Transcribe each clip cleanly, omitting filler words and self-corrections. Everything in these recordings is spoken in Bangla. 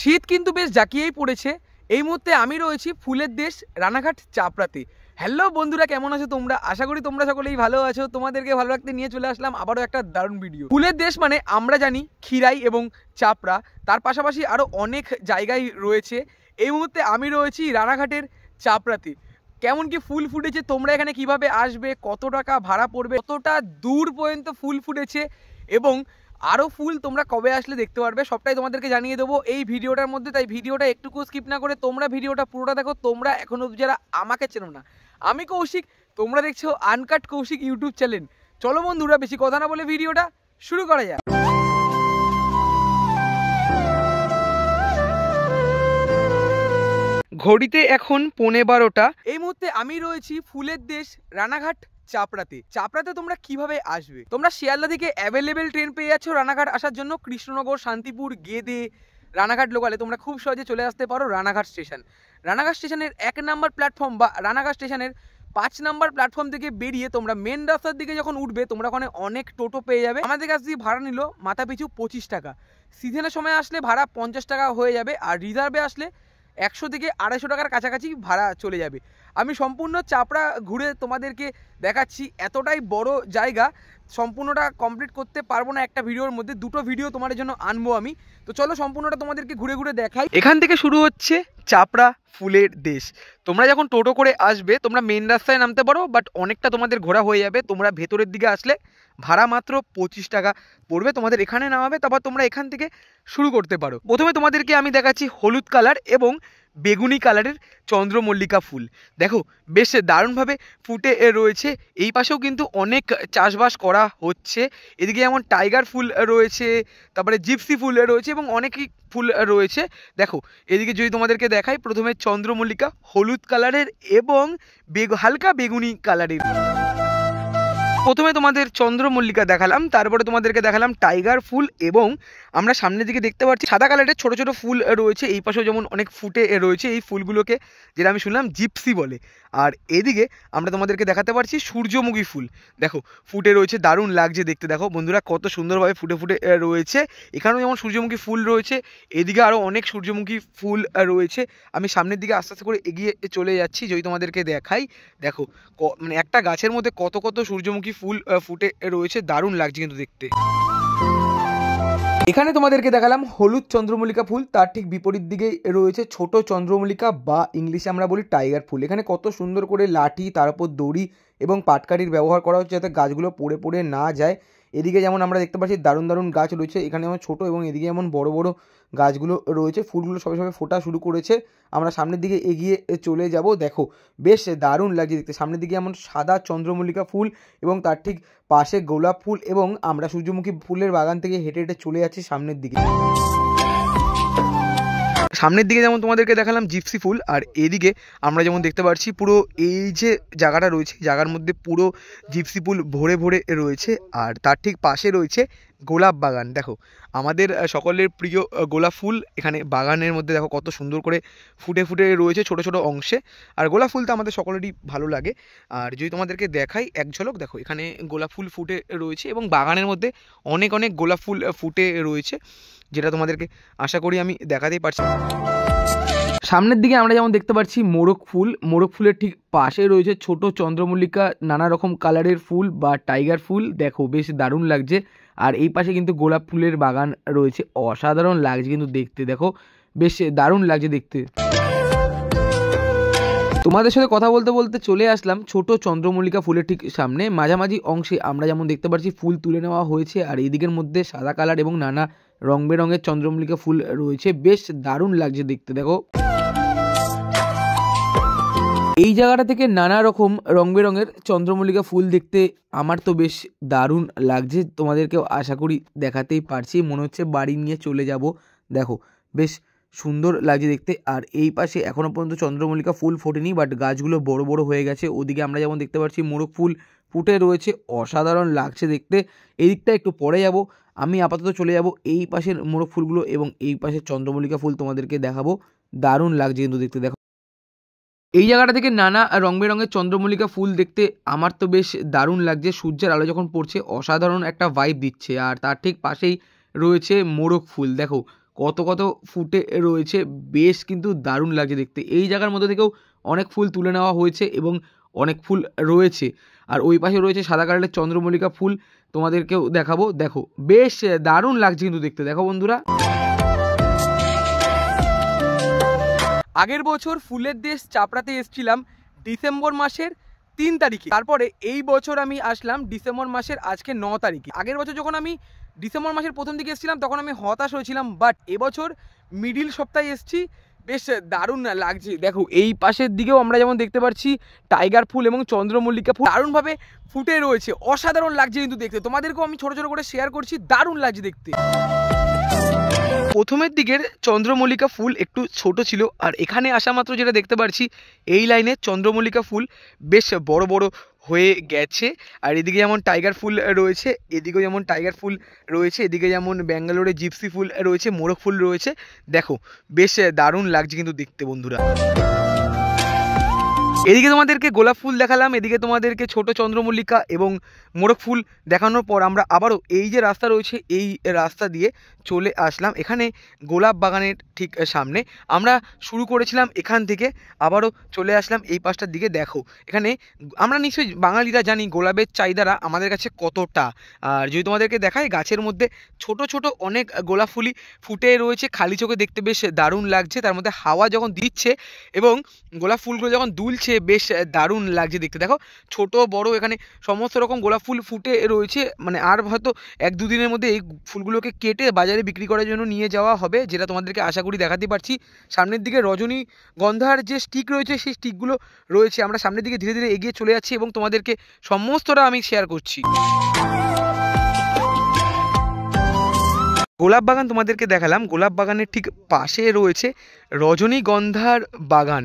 শীত কিন্তু বেশ জাঁকিয়েই পড়েছে। এই মুহূর্তে আমি রয়েছি ফুলের দেশ রানাঘাট চাপড়াতে। হ্যালো বন্ধুরা, কেমন আছো তোমরা? আশা করি তোমরা সকলেই ভালো আছো। তোমাদেরকে ভালো রাখতে নিয়ে চলে আসলাম আবারও একটা দারুণ ভিডিও। ফুলের দেশ মানে আমরা জানি খিরাই এবং চাপড়া, তার পাশাপাশি আরও অনেক জায়গায় রয়েছে। এই মুহূর্তে আমি রয়েছি রানাঘাটের চাপড়াতে। কেমন কি ফুল ফুটেছে, তোমরা এখানে কিভাবে আসবে, কত টাকা ভাড়া পড়বে, কতটা দূর পর্যন্ত ফুল ফুটেছে এবং আরও ফুল তোমরা কবে আসলে দেখতে পারবে, সবটাই তোমাদেরকে জানিয়ে দেবো এই ভিডিওটার মধ্যে। তাই ভিডিওটা একটুকু স্কিপ না করে তোমরা ভিডিওটা পুরোটা দেখো। তোমরা এখনো যারা আমাকে চেনো না, আমি কৌশিক, তোমরা দেখছো আনকাট কৌশিক ইউটিউব চ্যানেল। চলো বন্ধুরা, বেশি কথা না বলে ভিডিওটা শুরু করা যাক। ঘড়িতে এখন 11:15। এই মুহূর্তে আমি রয়েছি ফুলের দেশ রানাঘাট চাপড়াতে তোমরা কিভাবে আসবে? তোমরা শিয়ালদা থেকে অ্যাভেলেবেল ট্রেন পেয়ে যাচ্ছ রানাঘাট আসার জন্য। কৃষ্ণনগর, শান্তিপুর, গেদে, রানাঘাট লোকালে তোমরা খুব সহজে চলে আসতে পারো রানাঘাট স্টেশন। রানাঘাট স্টেশনের 1 নম্বর প্ল্যাটফর্ম বা রানাঘাট স্টেশনের 5 নম্বর প্ল্যাটফর্ম থেকে বেরিয়ে তোমরা মেন রাস্তার দিকে যখন উঠবে, তোমরা ওখানে অনেক টোটো পেয়ে যাবে। আমাদের কাছ থেকে ভাড়া নিল মাথা পিছু 25 টাকা। সিজনের সময় আসলে ভাড়া 50 টাকা হয়ে যাবে, আর রিজার্ভে আসলে 100 থেকে 250 টাকার কাছাকাছি ভাড়া চলে যাবে। আমি সম্পূর্ণ চাপড়া ঘুরে তোমাদেরকে দেখাচ্ছি। এতটাই বড় জায়গা, সম্পূর্ণটা কমপ্লিট করতে পারবো না একটা ভিডিওর মধ্যে। দুটো ভিডিও তোমাদের জন্য আনবো আমি। তো চলো সম্পূর্ণটা তোমাদেরকে ঘুরে ঘুরে দেখাই। এখান থেকে শুরু হচ্ছে চাপড়া ফুলের দেশ। তোমরা যখন টোটো করে আসবে, তোমরা মেন রাস্তায় নামতে পারো, বাট অনেকটা তোমাদের ঘোরা হয়ে যাবে। তোমরা ভেতরের দিকে আসলে ভাড়া মাত্র 25 টাকা পড়বে, তোমাদের এখানে নামাবে। তারপর তোমরা এখান থেকে শুরু করতে পারো। প্রথমে তোমাদেরকে আমি দেখাচ্ছি হলুদ কালার এবং বেগুনি কালারের চন্দ্রমল্লিকা ফুল। দেখো বেশ দারুণভাবে ফুটে রয়েছে। এই পাশেও কিন্তু অনেক চাষবাস করা হচ্ছে। এদিকে যেমন টাইগার ফুল রয়েছে, তারপরে জিপসি ফুল রয়েছে এবং অনেকই ফুল রয়েছে। দেখো এদিকে যদি তোমাদেরকে দেখাই, প্রথমে চন্দ্রমল্লিকা হলুদ কালারের এবং হালকা বেগুনি কালারের। প্রথমে তোমাদের চন্দ্রমল্লিকা দেখালাম, তারপরে তোমাদেরকে দেখালাম টাইগার ফুল এবং আমরা সামনের দিকে দেখতে পাচ্ছি সাদা কালারের ছোট ছোট ফুল রয়েছে। এই পাশেও যেমন অনেক ফুটে রয়েছে। এই ফুলগুলোকে, যেটা আমি শুনলাম, জিপসি বলে। আর এদিকে আমরা তোমাদেরকে দেখাতে পারছি সূর্যমুখী ফুল। দেখো ফুটে রয়েছে, দারুণ লাগছে দেখতে। দেখো বন্ধুরা কত সুন্দরভাবে ফুটে ফুটে রয়েছে। এখানেও যেমন সূর্যমুখী ফুল রয়েছে, এদিকে আরও অনেক সূর্যমুখী ফুল রয়েছে। আমি সামনের দিকে আস্তে আস্তে করে এগিয়ে চলে যাচ্ছি, যদি তোমাদেরকে দেখাই। দেখো মানে একটা গাছের মধ্যে কত কত সূর্যমুখী ফুল ফুটে রয়েছে, দারুণ লাগছে কিন্তু দেখতে। এখানে তোমাদেরকে দেখালাম হলুদ চন্দ্রমল্লিকা ফুল, তার ঠিক বিপরীত দিকে রয়েছে ছোট চন্দ্রমল্লিকা বা ইংলিশে আমরা বলি টাইগার ফুল। এখানে কত সুন্দর করে লাঠি, তার উপর দড়ি এবং পাটকাঠির ব্যবহার করা হচ্ছে যাতে গাছগুলো পড়ে পড়ে না যায়। এদিকে যেমন আমরা দেখতে পাচ্ছি দারুণ দারুণ গাছ রয়েছে, এখানে যেমন ছোটো এবং এদিকে যেমন বড় বড় গাছগুলো রয়েছে। ফুলগুলো সবে সবে ফোটা শুরু করেছে। আমরা সামনের দিকে এগিয়ে চলে যাব। দেখো বেশ দারুণ লাগছে দেখতে। সামনের দিকে যেমন সাদা চন্দ্রমল্লিকা ফুল এবং তার ঠিক পাশে গোলাপ ফুল, এবং আমরা সূর্যমুখী ফুলের বাগান থেকে হেঁটে হেঁটে চলে যাচ্ছি সামনের দিকে। সামনের দিকে যেমন তোমাদেরকে দেখালাম জিপসি ফুল, আর এদিকে আমরা যেমন দেখতে পাচ্ছি পুরো এই যে জায়গাটা রয়েছে, জায়গার মধ্যে পুরো জিপসি ফুল ভরে ভরে রয়েছে। আর তার ঠিক পাশে রয়েছে গোলাপ বাগান। দেখো আমাদের সকলের প্রিয় গোলাপ ফুল এখানে বাগানের মধ্যে দেখো কত সুন্দর করে ফুটে ফুটে রয়েছে ছোট ছোট অংশে। আর গোলাপ ফুল তো আমাদের সকলেরই ভালো লাগে। আর যদি তোমাদেরকে দেখাই এক ঝলক, দেখো এখানে গোলাপ ফুল ফুটে রয়েছে এবং বাগানের মধ্যে অনেক অনেক গোলাপ ফুল ফুটে রয়েছে, যেটা তোমাদেরকে আশা করি আমি দেখাতেই পারছি। সামনের দিকে আমরা যেমন দেখতে পাচ্ছি মোরগ ফুলের ঠিক পাশে রয়েছে ছোট চন্দ্রমল্লিকা, নানা রকম কালারের ফুল বা টাইগার ফুল। দেখো বেশ দারুণ লাগছে। আর এই পাশে কিন্তু গোলাপ ফুলের বাগান রয়েছে, অসাধারণ লাগছে কিন্তু দেখতে। দেখো বেশ দারুণ লাগছে দেখতে। তোমাদের সাথে কথা বলতে বলতে চলে আসলাম ছোট চন্দ্রমল্লিকা ফুলের ঠিক সামনে। মাঝামাঝি অংশে আমরা যেমন দেখতে পাচ্ছি ফুল তুলে নেওয়া হয়েছে, আর এই দিকের মধ্যে সাদা কালার এবং নানা রং বেরঙের চন্দ্রমল্লিকা ফুল রয়েছে। বেশ দারুণ লাগছে দেখতে। দেখো এই জায়গাটা থেকে নানা রকম রং বেরঙের চন্দ্রমল্লিকা ফুল দেখতে আমার তো বেশ দারুণ লাগছে। তোমাদেরকেও আশা করি দেখাতেই পারছি, মনে হচ্ছে বাড়ি নিয়ে চলে যাব। দেখো বেশ সুন্দর লাগছে দেখতে। আর এই পাশে এখনও পর্যন্ত চন্দ্রমল্লিকা ফুল ফোটেনি, বাট গাছগুলো বড় বড় হয়ে গেছে। ওদিকে আমরা যেমন দেখতে পাচ্ছি মোরগ ফুল ফুটে রয়েছে, অসাধারণ লাগছে দেখতে। এই দিকটা একটু পরে যাব। আমি আপাতত চলে যাব এই পাশের মোরগ ফুলগুলো এবং এই পাশের চন্দ্রমল্লিকা ফুল তোমাদেরকে দেখাবো। দারুণ লাগছে কিন্তু দেখতে। দেখো এই জায়গাটা থেকে নানা রং বেরঙের চন্দ্রমল্লিকা ফুল দেখতে আমার তো বেশ দারুণ লাগছে। সূর্যের আলো যখন পড়ছে অসাধারণ একটা ভাইব দিচ্ছে। আর তার ঠিক পাশেই রয়েছে মোরগ ফুল। দেখো কত কত ফুটে রয়েছে, বেশ কিন্তু দারুণ লাগছে দেখতে। এই জায়গার মধ্যে থেকেও অনেক ফুল তুলে নেওয়া হয়েছে এবং অনেক ফুল রয়েছে। আর ওই পাশে রয়েছে সাদা কালারের চন্দ্রমল্লিকা ফুল, তোমাদেরকেও দেখাবো। দেখো বেশ দারুণ লাগছে কিন্তু দেখতে। দেখো বন্ধুরা, আগের বছর ফুলের দেশ চাপড়াতে এসেছিলাম ডিসেম্বর মাসের 3 তারিখে, তারপরে এই বছর আমি আসলাম ডিসেম্বর মাসের আজকে 9 তারিখে। আগের বছর যখন আমি ডিসেম্বর মাসের প্রথম দিকে এসেছিলাম তখন আমি হতাশ হয়েছিলাম, বাট এবছর মিডিল সপ্তাহে এসেছি, বেশ দারুণ লাগছে। দেখো এই পাশের দিকেও আমরা যেমন দেখতে পাচ্ছি টাইগার ফুল এবং চন্দ্রমল্লিকা ফুল দারুণভাবে ফুটে রয়েছে, অসাধারণ লাগছে কিন্তু দেখতে। তোমাদেরকেও আমি ছোট ছোট করে শেয়ার করছি, দারুণ লাগছে দেখতে। প্রথমের দিকের চন্দ্রমল্লিকা ফুল একটু ছোট ছিল, আর এখানে আসা মাত্র যেটা দেখতে পাচ্ছি এই লাইনে চন্দ্রমল্লিকা ফুল বেশ বড় বড় হয়ে গেছে। আর এদিকে যেমন টাইগার ফুল রয়েছে, এদিকেও যেমন টাইগার ফুল রয়েছে, এদিকে যেমন ব্যাঙ্গালোরে জিপসি ফুল রয়েছে, মোরগ ফুল রয়েছে। দেখো বেশ দারুণ লাগছে কিন্তু দেখতে বন্ধুরা। এদিকে তোমাদেরকে গোলাপ ফুল দেখালাম, এদিকে তোমাদেরকে ছোট চন্দ্রমল্লিকা এবং মোরগ ফুল দেখানোর পর আমরা আবারও এই যে রাস্তা রয়েছে এই রাস্তা দিয়ে চলে আসলাম এখানে গোলাপ বাগানের ঠিক সামনে। আমরা শুরু করেছিলাম এখান থেকে, আবারও চলে আসলাম এই পাশটার দিকে। দেখো এখানে আমরা নিশ্চয়ই বাঙালিরা জানি গোলাপের চাহিদারা আমাদের কাছে কতটা। আর যদি তোমাদেরকে দেখাই গাছের মধ্যে ছোট ছোট অনেক গোলাপ ফুলই ফুটে রয়েছে, খালি চোখে দেখতে বেশ দারুণ লাগছে। তার মধ্যে হাওয়া যখন দিচ্ছে এবং গোলাপ ফুলগুলো যখন দুলছে বেশ দারুণ লাগছে দেখতে। দেখো ছোট বড় এখানে সমস্ত রকম গোলাপ ফুল ফুটে রয়েছে, মানে আর হয়তো 1-2 দিনের মধ্যে এই ফুলগুলোকে কেটে বাজারে বিক্রি করার জন্য নিয়ে যাওয়া হবে, যেটা তোমাদেরকে আশা করি দেখাতে পারছি। সামনের দিকে রজনীগন্ধার যে স্টিক রয়েছে সেই স্টিকগুলো রয়েছে। আমরা সামনের দিকে ধীরে ধীরে এগিয়ে চলে যাচ্ছি এবং তোমাদেরকে সমস্তটা আমি শেয়ার করছি। গোলাপ বাগান তোমাদেরকে দেখালাম, গোলাপ বাগানের ঠিক পাশে রয়েছে রজনীগন্ধার বাগান।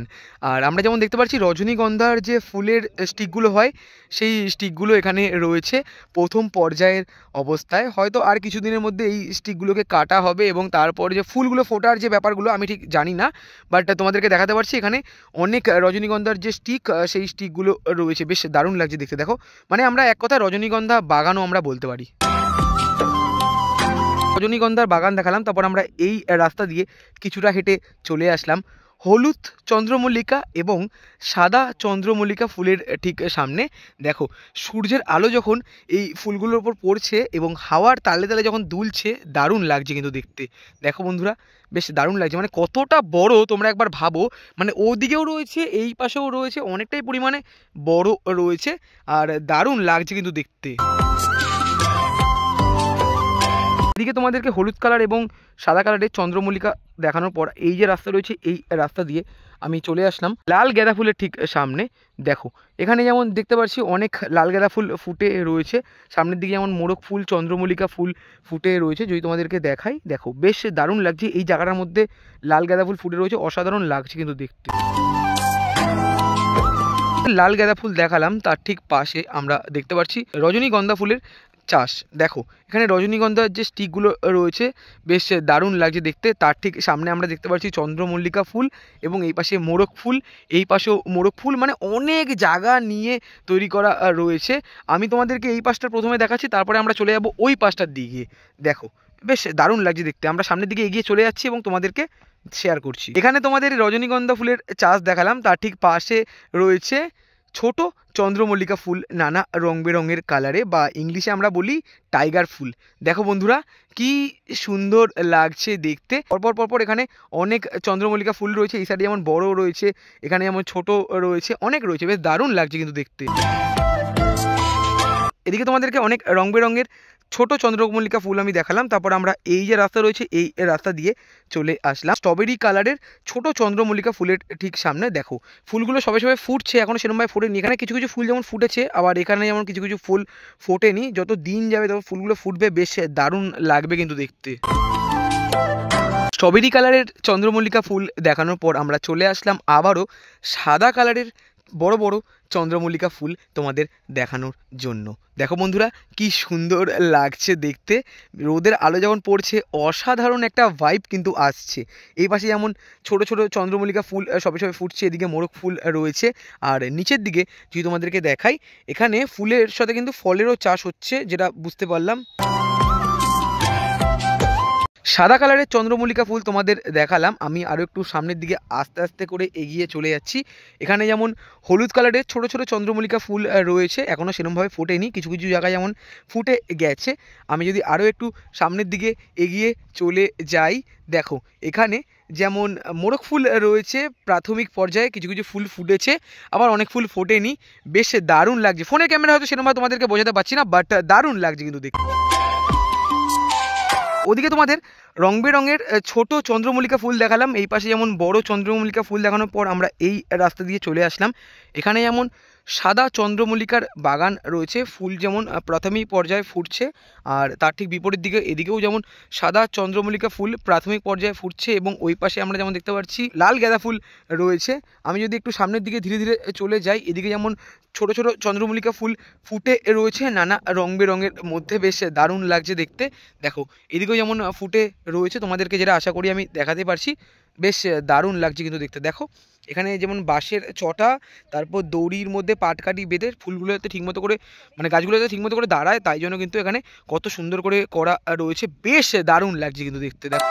আর আমরা যেমন দেখতে পাচ্ছি রজনীগন্ধার যে ফুলের স্টিকগুলো হয় সেই স্টিকগুলো এখানে রয়েছে প্রথম পর্যায়ের অবস্থায়। হয়তো আর কিছুদিনের মধ্যে এই স্টিকগুলোকে কাটা হবে এবং তারপর যে ফুলগুলো ফোটার যে ব্যাপারগুলো আমি ঠিক জানি না, বাট তোমাদেরকে দেখাতে পারছি এখানে অনেক রজনীগন্ধার যে স্টিক সেই স্টিকগুলো রয়েছে, বেশ দারুণ লাগছে দেখতে। দেখো মানে আমরা এক কথায় রজনীগন্ধা বাগানও আমরা বলতে পারি। রজনীগন্ধার বাগান দেখালাম, তারপর আমরা এই রাস্তা দিয়ে কিছুটা হেঁটে চলে আসলাম হলুদ চন্দ্রমল্লিকা এবং সাদা চন্দ্রমল্লিকা ফুলের ঠিক সামনে। দেখো সূর্যের আলো যখন এই ফুলগুলোর ওপর পড়ছে এবং হাওয়ার তালে তালে যখন দুলছে, দারুণ লাগছে কিন্তু দেখতে। দেখো বন্ধুরা বেশ দারুণ লাগছে, মানে কতটা বড় তোমরা একবার ভাবো, মানে ওদিকেও রয়েছে এই পাশেও রয়েছে, অনেকটাই পরিমাণে বড় রয়েছে আর দারুণ লাগছে কিন্তু দেখতে। এদিকে তোমাদেরকে হলুদ কালার এবং সাদা কালারের চন্দ্রমল্লিকা দেখানোর পর এই যে রাস্তা রয়েছে এই রাস্তা দিয়ে আমি চলে আসলাম লাল গাঁদা ফুলের ঠিক সামনে। দেখো এখানে যেমন দেখতে পাচ্ছি অনেক লাল গাঁদা ফুল ফুটে রয়েছে, সামনের দিকে যেমন মোরগ ফুল চন্দ্রমল্লিকা ফুল ফুটে রয়েছে। যদি তোমাদেরকে দেখাই, দেখো বেশ দারুণ লাগছে এই জায়গাটার মধ্যে লাল গাঁদা ফুল ফুটে রয়েছে, অসাধারণ লাগছে কিন্তু দেখতে। লাল গাঁদা ফুল দেখালাম, তার ঠিক পাশে আমরা দেখতে পাচ্ছি রজনীগন্ধা ফুলের চাষ। দেখো এখানে রজনীগন্ধার যে স্টিকগুলো রয়েছে বেশ দারুণ লাগছে দেখতে। তার ঠিক সামনে আমরা দেখতে পাচ্ছি চন্দ্রমল্লিকা ফুল এবং এই পাশে মোরগ ফুল, এই পাশেও মোরগ ফুল, মানে অনেক জায়গা নিয়ে তৈরি করা রয়েছে। আমি তোমাদেরকে এই পাশটা প্রথমে দেখাচ্ছি, তারপরে আমরা চলে যাব ওই পাশটার দিকে। দেখো বেশ দারুণ লাগছে দেখতে। আমরা সামনের দিকে এগিয়ে চলে যাচ্ছি এবং তোমাদেরকে শেয়ার করছি। এখানে তোমাদের রজনীগন্ধা ফুলের চাষ দেখালাম, তার ঠিক পাশে রয়েছে ছোট চন্দ্রমল্লিকা ফুল নানা রং বেরঙের কালারে, বা ইংলিশে আমরা বলি টাইগার ফুল। দেখো বন্ধুরা কি সুন্দর লাগছে দেখতে। পরপর পরপর এখানে অনেক চন্দ্রমল্লিকা ফুল রয়েছে, এই সাইডে যেমন বড় রয়েছে, এখানে যেমন ছোট রয়েছে, অনেক রয়েছে, বেশ দারুণ লাগছে কিন্তু দেখতে। এদিকে তোমাদেরকে অনেক রং বেরঙের ছোট চন্দ্রমল্লিকা ফুল আমি দেখালাম, তারপর আমরা এই যে রাস্তা রয়েছে এই রাস্তা দিয়ে চলে আসলাম স্ট্রবেরি কালারের ছোট চন্দ্রমল্লিকা ফুলের ঠিক সামনে। দেখো ফুলগুলো সবে সবে ফুটছে, এখনো সেরকমভাবে ফোটেনি। এখানে কিছু কিছু ফুল যেমন ফুটেছে, আবার এখানে যেমন কিছু কিছু ফুল ফোটেনি। যত দিন যাবে তত ফুলগুলো ফুটবে, বেশ দারুণ লাগবে কিন্তু দেখতে। স্ট্রবেরি কালারের চন্দ্রমল্লিকা ফুল দেখানোর পর আমরা চলে আসলাম আবারও সাদা কালারের বড় বড় চন্দ্রমল্লিকা ফুল তোমাদের দেখানোর জন্য। দেখো বন্ধুরা কি সুন্দর লাগছে দেখতে, রোদের আলো যখন পড়ছে অসাধারণ একটা ভাইব কিন্তু আসছে। এই পাশে যেমন ছোট ছোট চন্দ্রমল্লিকা ফুল সবে সবে ফুটছে, এদিকে মোরগ ফুল রয়েছে। আর নিচের দিকে যদি তোমাদেরকে দেখাই, এখানে ফুলের সাথে কিন্তু ফলেরও চাষ হচ্ছে, যেটা বুঝতে পারলাম। সাদা কালারের চন্দ্রমল্লিকা ফুল তোমাদের দেখালাম। আমি আরও একটু সামনের দিকে আস্তে আস্তে করে এগিয়ে চলে যাচ্ছি। এখানে যেমন হলুদ কালারের ছোট ছোট চন্দ্রমল্লিকা ফুল রয়েছে, এখনও সেরকমভাবে ফোটেনি, কিছু কিছু জায়গায় যেমন ফুটে গেছে। আমি যদি আরও একটু সামনের দিকে এগিয়ে চলে যাই, দেখো এখানে যেমন মোরগ ফুল রয়েছে প্রাথমিক পর্যায়ে, কিছু কিছু ফুল ফুটেছে, আবার অনেক ফুল ফোটেনি। বেশ দারুণ লাগছে, ফোনের ক্যামেরা হয়তো সেরকমভাবে তোমাদেরকে বোঝাতে পারছি না, বাট দারুণ লাগছে কিন্তু দেখতে। ওদিকে তোমাদের রং বেরঙের ছোট চন্দ্রমল্লিকা ফুল দেখালাম, এই পাশে যেমন বড় চন্দ্রমল্লিকা ফুল দেখানোর পর আমরা এই রাস্তা দিয়ে চলে আসলাম। এখানে যেমন সাদা চন্দ্রমল্লিকার বাগান রয়েছে, ফুল যেমন প্রাথমিক পর্যায়ে ফুটছে, আর তার ঠিক বিপরীত দিকে এদিকেও যেমন সাদা চন্দ্রমল্লিকা ফুল প্রাথমিক পর্যায়ে ফুটছে, এবং ওই পাশে আমরা যেমন দেখতে পাচ্ছি লাল গাঁদা ফুল রয়েছে। আমি যদি একটু সামনের দিকে ধীরে ধীরে চলে যাই, এদিকে যেমন ছোট ছোট চন্দ্রমল্লিকা ফুল ফুটে রয়েছে নানা রং বেরঙের মধ্যে, বেশ দারুণ লাগছে দেখতে। দেখো এদিকেও যেমন ফুটে রয়েছে, তোমাদেরকে যেটা আশা করি আমি দেখাতে পারছি, বেশ দারুণ লাগছে কিন্তু দেখতে। দেখো এখানে যেমন বাঁশের চটা, তারপর দড়ির মধ্যে পাটকাঠি বেঁধে ফুলগুলো যাতে ঠিকমতো করে, মানে গাছগুলো যাতে ঠিকমতো করে দাঁড়ায়, তাই জন্য কিন্তু এখানে কত সুন্দর করে করা রয়েছে, বেশ দারুণ লাগছে কিন্তু দেখতে। দেখো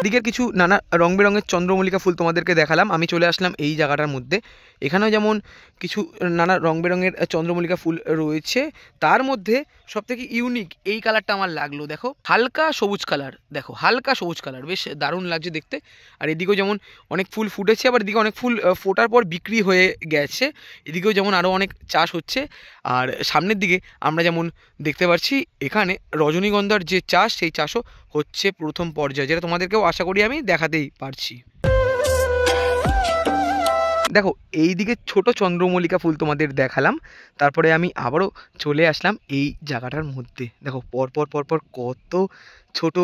দিকের কিছু নানা রং বেরঙের চন্দ্রমল্লিকা ফুল তোমাদেরকে দেখালাম। আমি চলে আসলাম এই জায়গাটার মধ্যে, এখানেও যেমন কিছু নানা রং বেরঙের চন্দ্রমল্লিকা ফুল রয়েছে, তার মধ্যে সবথেকে ইউনিক এই কালারটা আমার লাগলো। দেখো হালকা সবুজ কালার, দেখো হালকা সবুজ কালার, বেশ দারুণ লাগছে দেখতে। আর এদিকেও যেমন অনেক ফুল ফুটেছে, আবার এদিকে অনেক ফুল ফোটার পর বিক্রি হয়ে গেছে, এদিকেও যেমন আরও অনেক চাষ হচ্ছে। আর সামনের দিকে আমরা যেমন দেখতে পাচ্ছি এখানে রজনীগন্ধার যে চাষ, সেই চাষও হচ্ছে প্রথম পর্যায়ে, যেটা তোমাদেরকেও আশা করি আমি দেখাতেই পারছি। দেখো এইদিকে ছোট চন্দ্রমল্লিকা ফুল তোমাদের দেখালাম, তারপরে আমি আবারও চলে আসলাম এই জায়গাটার মধ্যে। দেখো পরপর পরপর কত ছোট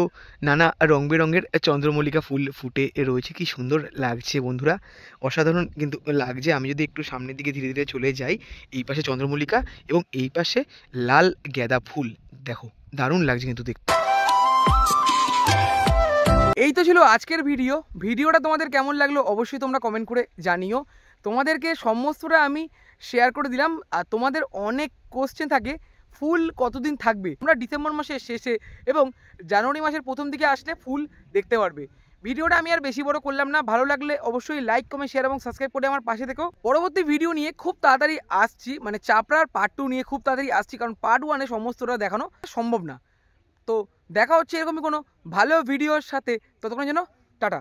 নানা রং বেরঙের চন্দ্রমল্লিকা ফুল ফুটে রয়েছে, কি সুন্দর লাগছে বন্ধুরা, অসাধারণ কিন্তু লাগছে। আমি যদি একটু সামনের দিকে ধীরে ধীরে চলে যাই, এই পাশে চন্দ্রমল্লিকা এবং এই পাশে লাল গাঁদা ফুল, দেখো দারুণ লাগছে কিন্তু দেখতে। এই তো ছিল আজকের ভিডিওটা তোমাদের কেমন লাগলো অবশ্যই তোমরা কমেন্ট করে জানিও। তোমাদেরকে সমস্তটা আমি শেয়ার করে দিলাম, আর তোমাদের অনেক কোশ্চেন থাকে ফুল কতদিন থাকবে, তোমরা ডিসেম্বর মাসের শেষে এবং জানুয়ারি মাসের প্রথম দিকে আসলে ফুল দেখতে পারবে। ভিডিওটা আমি আর বেশি বড় করলাম না, ভালো লাগলে অবশ্যই লাইক কমেন্ট শেয়ার এবং সাবস্ক্রাইব করে আমার পাশে থেকো। পরবর্তী ভিডিও নিয়ে খুব তাড়াতাড়ি আসছি, মানে চাপড়ার পার্ট 2 নিয়ে খুব তাড়াতাড়ি আসছি, কারণ পার্ট 1-এ সমস্তটা দেখানো সম্ভব না। তো দেখা হচ্ছে এরকমই কোনো ভালো ভিডিওর সাথে, ততক্ষণের জন্য টাটা।